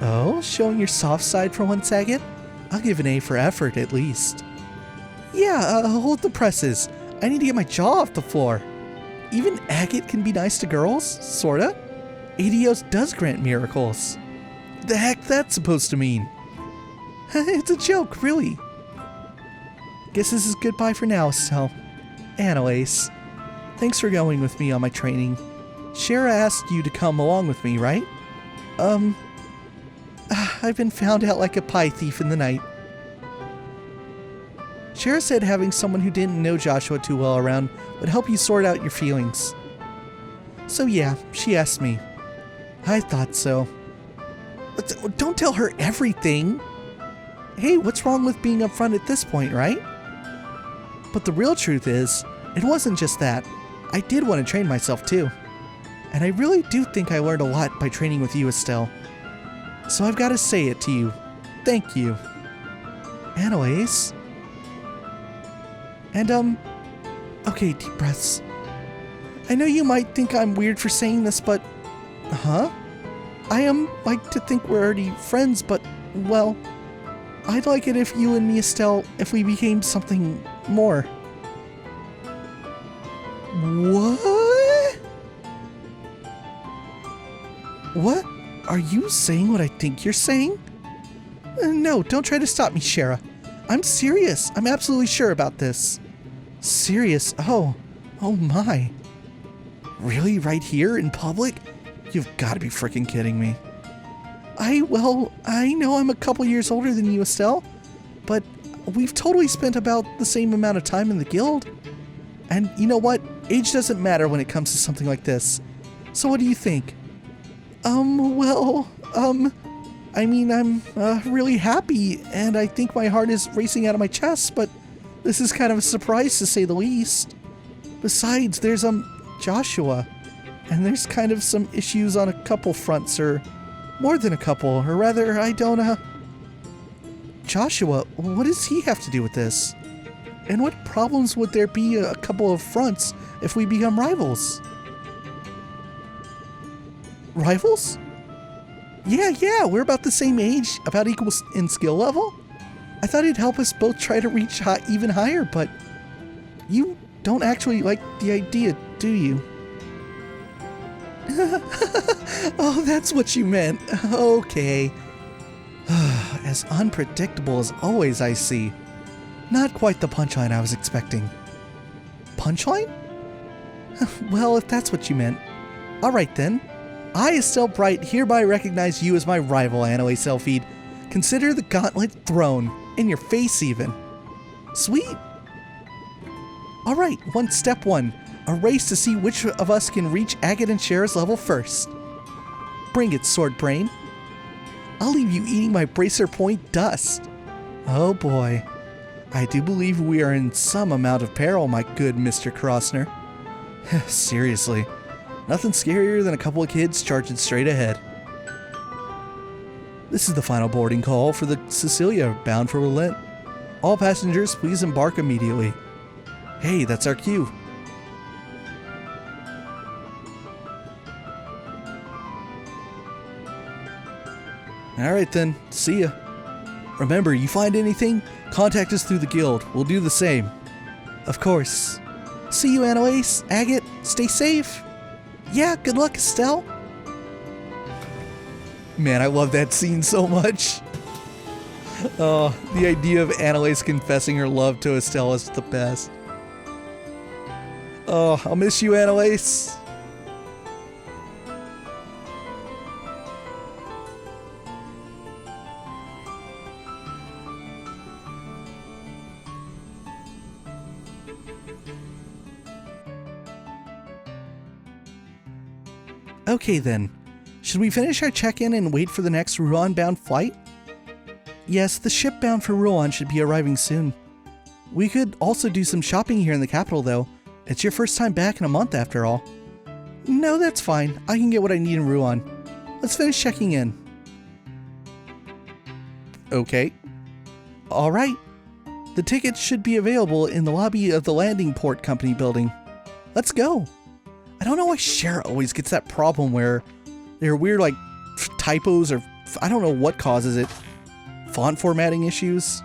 [SPEAKER 1] Oh, showing your soft side for once, Agate? I'll give an A for effort, at least. Yeah, hold the presses. I need to get my jaw off the floor. Even Agate can be nice to girls, sorta. ADOS does grant miracles. The heck that's supposed to mean? It's a joke, really. Guess this is goodbye for now, Estelle. Anyways, thanks for going with me on my training. Shara asked you to come along with me, right? I've been found out like a pie thief in the night. Shara said having someone who didn't know Joshua too well around would help you sort out your feelings. So yeah, she asked me. I thought so. But don't tell her everything. Hey, what's wrong with being upfront at this point, right? But the real truth is, it wasn't just that. I did want to train myself too. And I really do think I learned a lot by training with you, Estelle. So I've got to say it to you. Thank you. Anyways. And, okay, deep breaths. I know you might think I'm weird for saying this, but... Huh? I like to think we're already friends, but, well... I'd like it if you and me, Estelle, if we became something more. What? What? Are you saying what I think you're saying? No, don't try to stop me, Shara. I'm serious. I'm absolutely sure about this. Serious? Oh my. Really? Right here in public? You've got to be freaking kidding me. I know I'm a couple years older than you, Estelle, but we've totally spent about the same amount of time in the guild. And you know what? Age doesn't matter when it comes to something like this. So what do you think? I mean, I'm really happy, and I think my heart is racing out of my chest, but this is kind of a surprise to say the least. Besides, there's, Joshua, and there's kind of some issues on a couple fronts, or more than a couple, or rather, I don't, Joshua, what does he have to do with this? And what problems would there be a couple of fronts if we become rivals? Rivals? Yeah, we're about the same age, about equal in skill level. I thought it'd help us both try to reach even higher, but you don't actually like the idea, do you? Oh, that's what you meant. Okay. As unpredictable as always, I see. Not quite the punchline I was expecting. Punchline? Well, if that's what you meant. Alright then. I, Estelle Bright, hereby recognize you as my rival, Anime Selfeed. Consider the gauntlet thrown. In your face, even. Sweet. Alright, step one. A race to see which of us can reach Agate and Shara's level first. Bring it, Sword Brain. I'll leave you eating my bracer point dust. Oh boy. I do believe we are in some amount of peril, my good Mr. Crossner. Seriously. Nothing scarier than a couple of kids charging straight ahead. This is the final boarding call for the Cecilia bound for Rouen. All passengers, please embark immediately. Hey, that's our cue. Alright then, see ya. Remember, you find anything? Contact us through the guild. We'll do the same. Of course. See you, Anoace, Agate. Stay safe. Yeah, good luck, Estelle. Man, I love that scene so much. Oh, the idea of Anoace confessing her love to Estelle is the best. Oh, I'll miss you, Anoace. Okay then, should we finish our check-in and wait for the next Rouen-bound flight? Yes, the ship bound for Rouen should be arriving soon. We could also do some shopping here in the capital though. It's your first time back in a month after all. No, that's fine. I can get what I need in Rouen. Let's finish checking in. Okay. Alright. The tickets should be available in the lobby of the Landing Port Company building. Let's go. I don't know why Shara always gets that problem where there are weird, like, typos or I don't know what causes it. Font formatting issues.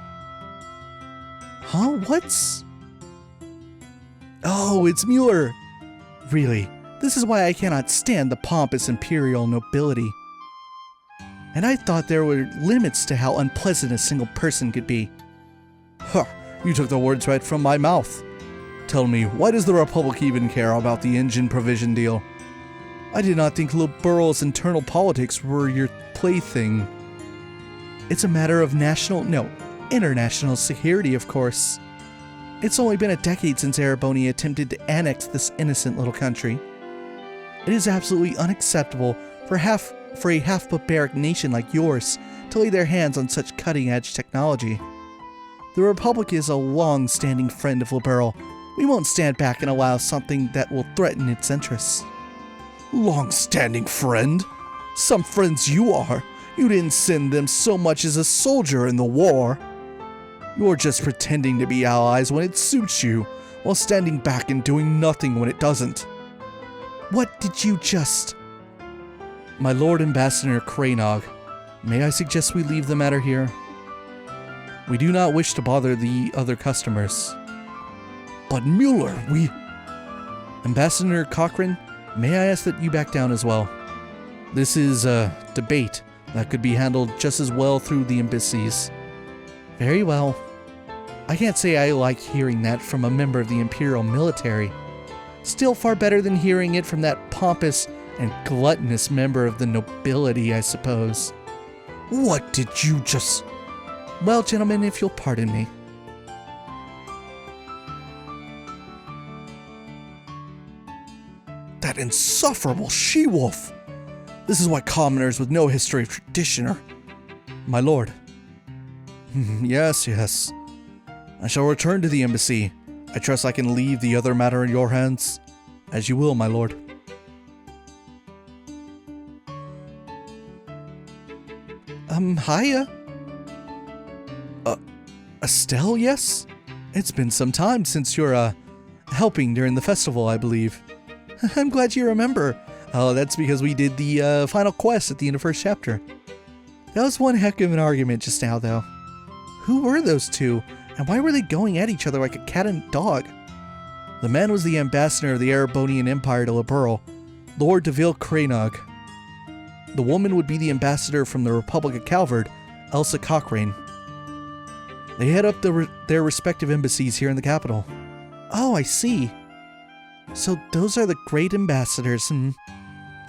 [SPEAKER 1] Huh? What's... Oh, it's Mueller. Really, this is why I cannot stand the pompous imperial nobility. And I thought there were limits to how unpleasant a single person could be. Huh, you took the words right from my mouth. Tell me, why does the Republic even care about the engine provision deal? I did not think Ouroboros' internal politics were your plaything. It's a matter of international security, of course. It's only been a decade since Erebonia attempted to annex this innocent little country. It is absolutely unacceptable for a half-barbaric nation like yours to lay their hands on such cutting-edge technology. The Republic is a long-standing friend of Liberal. We won't stand back and allow something that will threaten its interests. Long-standing friend? Some friends you are. You didn't send them so much as a soldier in the war. You're just pretending to be allies when it suits you, while standing back and doing nothing when it doesn't. What did you just... My Lord Ambassador Kranog, may I suggest we leave the matter here? We do not wish to bother the other customers. But Mueller, we... Ambassador Cochrane, may I ask that you back down as well? This is a debate that could be handled just as well through the embassies. Very well. I can't say I like hearing that from a member of the Imperial military. Still far better than hearing it from that pompous and gluttonous member of the nobility, I suppose. What did you just... Well, gentlemen, if you'll pardon me. That insufferable she-wolf! This is why commoners with no history of tradition are... My lord. Yes. I shall return to the embassy. I trust I can leave the other matter in your hands. As you will, my lord. Hiya. Estelle, yes? It's been some time since you're, helping during the festival, I believe. I'm glad you remember. Oh, that's because we did the, final quest at the end of first chapter. That was one heck of an argument just now, though. Who were those two, and why were they going at each other like a cat and dog? The man was the ambassador of the Erebonian Empire to Liberal, Lord Deville Kranog. The woman would be the ambassador from the Republic of Calvard, Elsa Cochrane. They head up their respective embassies here in the capital. Oh, I see. So those are the great ambassadors.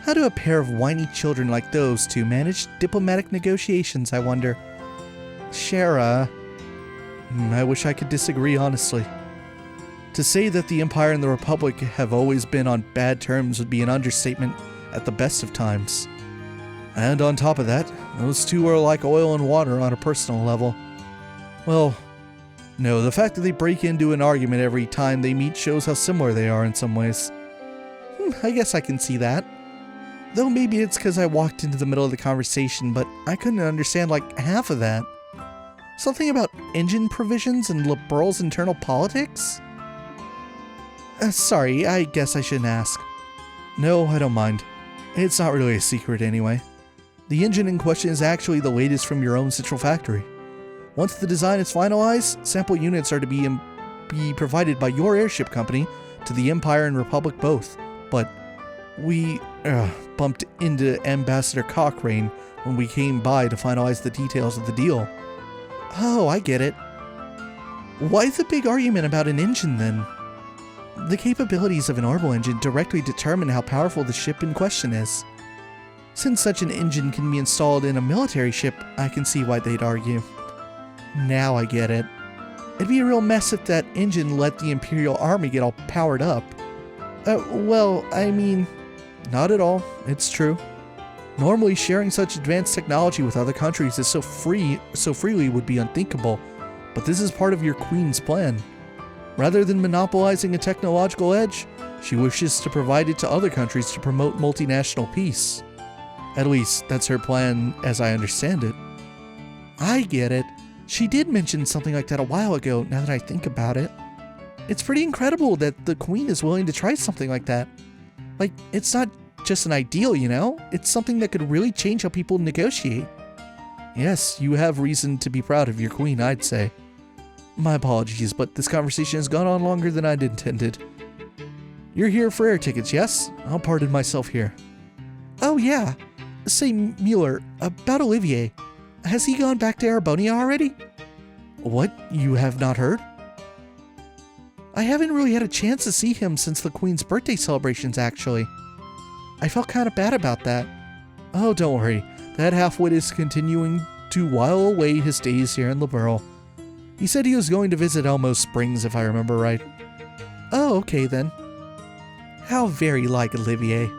[SPEAKER 1] How do a pair of whiny children like those two manage diplomatic negotiations, I wonder? Shara. I wish I could disagree, honestly. To say that the Empire and the Republic have always been on bad terms would be an understatement at the best of times. And on top of that, those two are like oil and water on a personal level. Well, no, the fact that they break into an argument every time they meet shows how similar they are in some ways. I guess I can see that. Though maybe it's because I walked into the middle of the conversation, but I couldn't understand like half of that. Something about engine provisions and Liberal's internal politics? Sorry, I guess I shouldn't ask. No, I don't mind. It's not really a secret anyway. The engine in question is actually the latest from your own central factory. Once the design is finalized, sample units are to be provided by your airship company to the Empire and Republic both. But we bumped into Ambassador Cochrane when we came by to finalize the details of the deal. Oh, I get it. Why the big argument about an engine then? The capabilities of an orbital engine directly determine how powerful the ship in question is. Since such an engine can be installed in a military ship, I can see why they'd argue. Now I get it. It'd be a real mess if that engine let the Imperial Army get all powered up. Well, I mean, not at all. It's true. Normally, sharing such advanced technology with other countries is so freely would be unthinkable, but this is part of your Queen's plan. Rather than monopolizing a technological edge, she wishes to provide it to other countries to promote multinational peace. At least, that's her plan as I understand it. I get it. She did mention something like that a while ago, now that I think about it. It's pretty incredible that the Queen is willing to try something like that. Like, it's not just an ideal, you know? It's something that could really change how people negotiate. Yes, you have reason to be proud of your Queen, I'd say. My apologies, but this conversation has gone on longer than I'd intended. You're here for air tickets, yes? I'll pardon myself here. Oh yeah. Say, Mueller, about Olivier. Has he gone back to Erebonia already? What? You have not heard? I haven't really had a chance to see him since the Queen's birthday celebrations, actually. I felt kind of bad about that. Oh, don't worry. That half-wit is continuing to while away his days here in Liberal. He said he was going to visit Elmo Springs, if I remember right. Oh, okay then. How very like Olivier.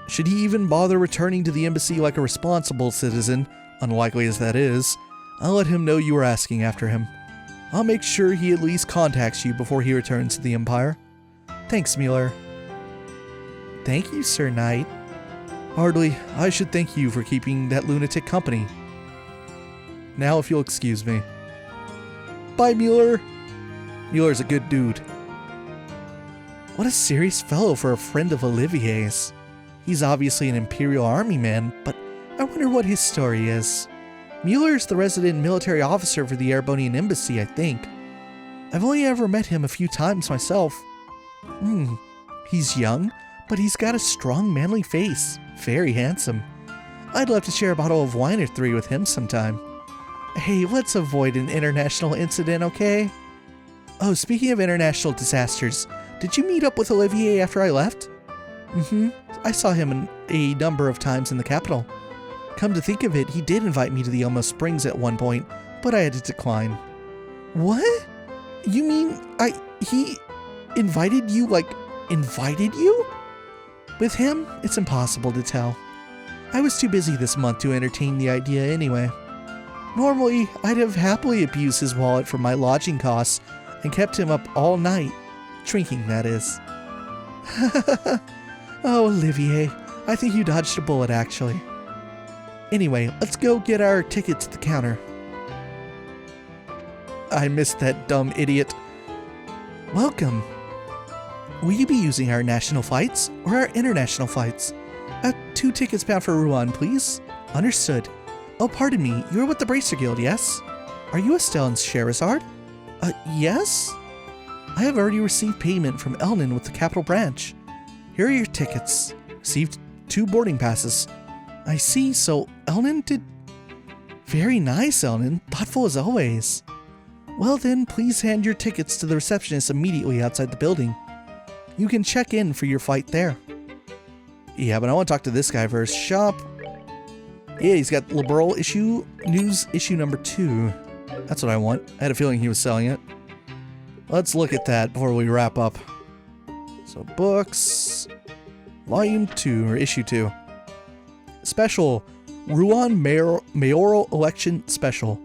[SPEAKER 1] Should he even bother returning to the embassy like a responsible citizen, unlikely as that is, I'll let him know you were asking after him. I'll make sure he at least contacts you before he returns to the Empire. Thanks, Mueller. Thank you, Sir Knight. Hardly, I should thank you for keeping that lunatic company. Now if you'll excuse me. Bye, Mueller. Mueller's a good dude. What a serious fellow for a friend of Olivier's. He's obviously an Imperial Army man, but I wonder what his story is. Mueller's the resident military officer for the Erebonian Embassy, I think. I've only ever met him a few times myself. He's young, but he's got a strong, manly face. Very handsome. I'd love to share a bottle of wine or three with him sometime. Hey, let's avoid an international incident, okay? Oh, speaking of international disasters, did you meet up with Olivier after I left? I saw him a number of times in the capital. Come to think of it, he did invite me to the Elmo Springs at one point, but I had to decline. What? You mean he invited you, invited you? With him, it's impossible to tell. I was too busy this month to entertain the idea anyway. Normally, I'd have happily abused his wallet for my lodging costs and kept him up all night. Drinking, that is. Oh, Olivier, I think you dodged a bullet, actually. Anyway, let's go get our tickets at the counter. I missed that dumb idiot. Welcome. Will you be using our national flights or our international flights? 2 tickets bound for Rouen, please. Understood. Oh, pardon me, you're with the Bracer Guild, yes? Are you Estelle and Sherazard? Yes? I have already received payment from Elnan with the Capital Branch. Here are your tickets. Received 2 boarding passes. I see, so Elnan did... Very nice, Elnan. Thoughtful as always. Well then, please hand your tickets to the receptionist immediately outside the building. You can check in for your flight there. Yeah, but I want to talk to this guy first. Shop. Yeah, he's got Liberal News issue number 2. That's what I want. I had a feeling he was selling it. Let's look at that before we wrap up. So, books. Volume 2, or issue 2. Special. Rouen Mayoral Election Special.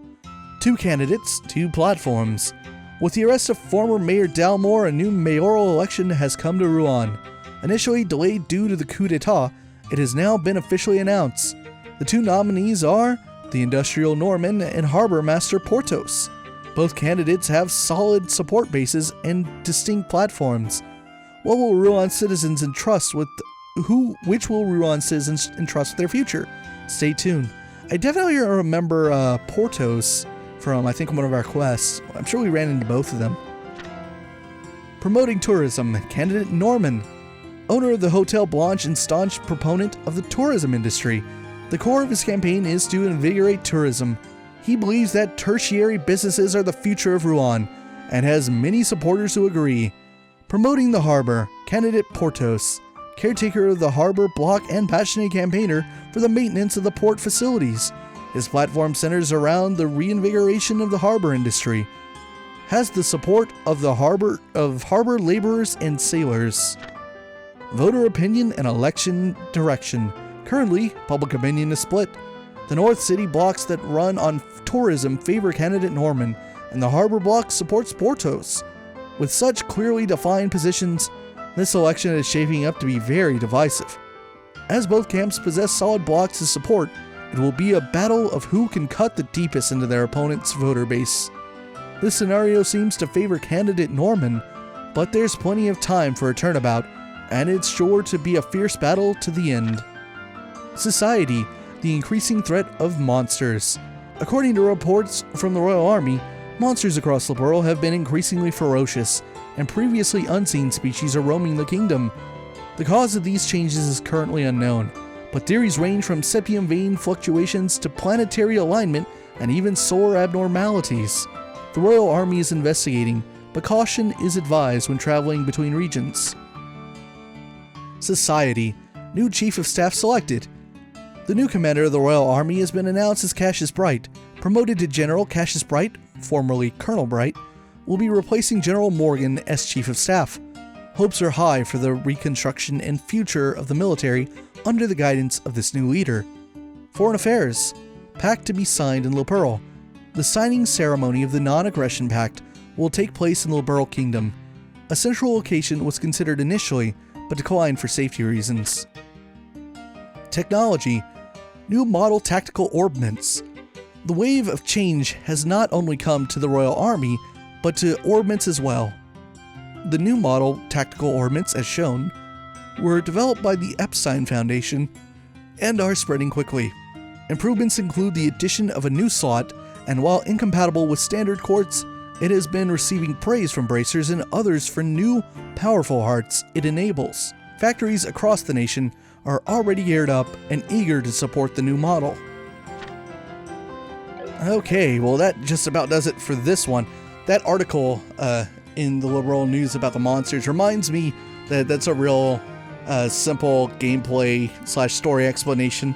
[SPEAKER 1] 2 candidates, 2 platforms. With the arrest of former Mayor Dalmore, a new mayoral election has come to Rouen. Initially delayed due to the coup d'etat, it has now been officially announced. The 2 nominees are the Industrial Norman and Harbor Master Portos. Both candidates have solid support bases and distinct platforms. What will Rouen citizens entrust with which will Rouen citizens entrust with their future? Stay tuned. I definitely remember Portos from, I think, one of our quests. I'm sure we ran into both of them. Promoting tourism, candidate Norman. Owner of the Hotel Blanche and staunch proponent of the tourism industry. The core of his campaign is to invigorate tourism. He believes that tertiary businesses are the future of Rouen, and has many supporters who agree. Promoting the harbor, candidate Portos. Caretaker of the harbor block and passionate campaigner for the maintenance of the port facilities. His platform centers around the reinvigoration of the harbor industry. Has the support of the harbor laborers and sailors. Voter opinion and election direction. Currently, public opinion is split. The North City blocks that run on tourism favor candidate Norman, and the harbor block supports Portos. With such clearly defined positions, this election is shaping up to be very divisive. As both camps possess solid blocks of support, it will be a battle of who can cut the deepest into their opponent's voter base. This scenario seems to favor candidate Norman, but there's plenty of time for a turnabout, and it's sure to be a fierce battle to the end. Society, the increasing threat of monsters. According to reports from the Royal Army, monsters across the world have been increasingly ferocious, and previously unseen species are roaming the kingdom. The cause of these changes is currently unknown, but theories range from septium vein fluctuations to planetary alignment and even solar abnormalities. The Royal Army is investigating, but caution is advised when traveling between regions. Society. New Chief of Staff selected. The new commander of the Royal Army has been announced as Cassius Bright. Promoted to General, Cassius Bright formerly Colonel Bright, will be replacing General Morgan as Chief of Staff. Hopes are high for the reconstruction and future of the military under the guidance of this new leader. Foreign Affairs. Pact to be signed in Liberl. The signing ceremony of the Non-Aggression Pact will take place in the Liberl Kingdom. A central location was considered initially, but declined for safety reasons. Technology. New model tactical ordnance. The wave of change has not only come to the Royal Army, but to ordnance as well. The new model tactical ordnance, as shown, were developed by the Epstein Foundation and are spreading quickly. Improvements include the addition of a new slot, and while incompatible with standard quartz, it has been receiving praise from bracers and others for new, powerful hearts it enables. Factories across the nation are already geared up and eager to support the new model. Okay, well that just about does it for this one. That article in the Liberal News about the monsters reminds me that that's a real simple gameplay / story explanation.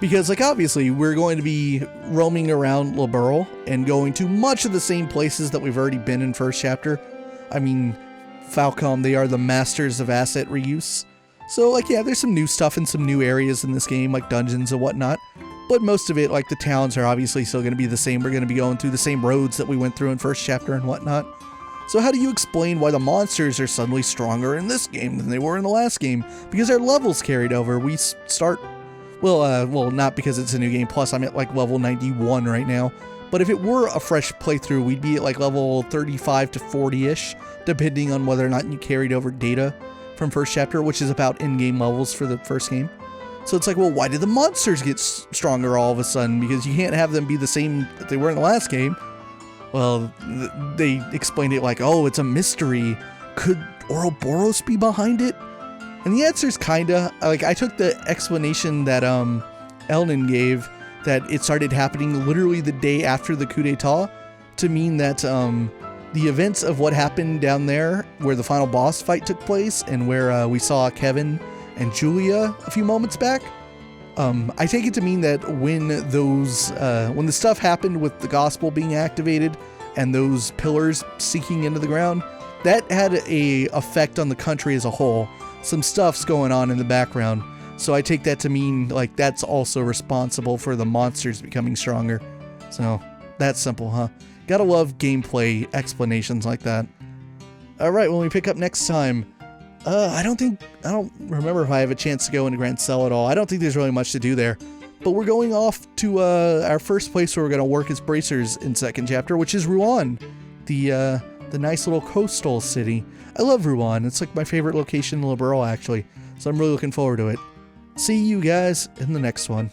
[SPEAKER 1] Because, like, obviously, we're going to be roaming around Liberl and going to much of the same places that we've already been in first chapter. I mean, Falcom, they are the masters of asset reuse. So, like, yeah, there's some new stuff and some new areas in this game, like dungeons and whatnot. But most of it, like, the towns are obviously still going to be the same. We're going to be going through the same roads that we went through in first chapter and whatnot. So how do you explain why the monsters are suddenly stronger in this game than they were in the last game? Because our levels carried over. We start... Well, not because it's a new game plus, I'm at like level 91 right now. But if it were a fresh playthrough, we'd be at like level 35 to 40-ish, depending on whether or not you carried over data from first chapter, which is about in-game levels for the first game. So it's like, well, why did the monsters get stronger all of a sudden? Because you can't have them be the same that they were in the last game. Well, they explained it like, oh, it's a mystery. Could Ouroboros be behind it? And the answer is kinda, like, I took the explanation that Elnan gave, that it started happening literally the day after the coup d'etat, to mean that the events of what happened down there, where the final boss fight took place, and where we saw Kevin and Julia a few moments back, I take it to mean that when those, when the stuff happened with the gospel being activated, and those pillars sinking into the ground, that had a effect on the country as a whole. Some stuff's going on in the background, so I take that to mean, like, that's also responsible for the monsters becoming stronger. So, that's simple, huh? Gotta love gameplay explanations like that. Alright, when we pick up next time, I don't remember if I have a chance to go into Grand Cell at all. I don't think there's really much to do there. But we're going off to our first place where we're gonna work as bracers in second chapter, which is Rouen, the nice little coastal city. I love Rouen. It's like my favorite location in Liberl, actually. So I'm really looking forward to it. See you guys in the next one.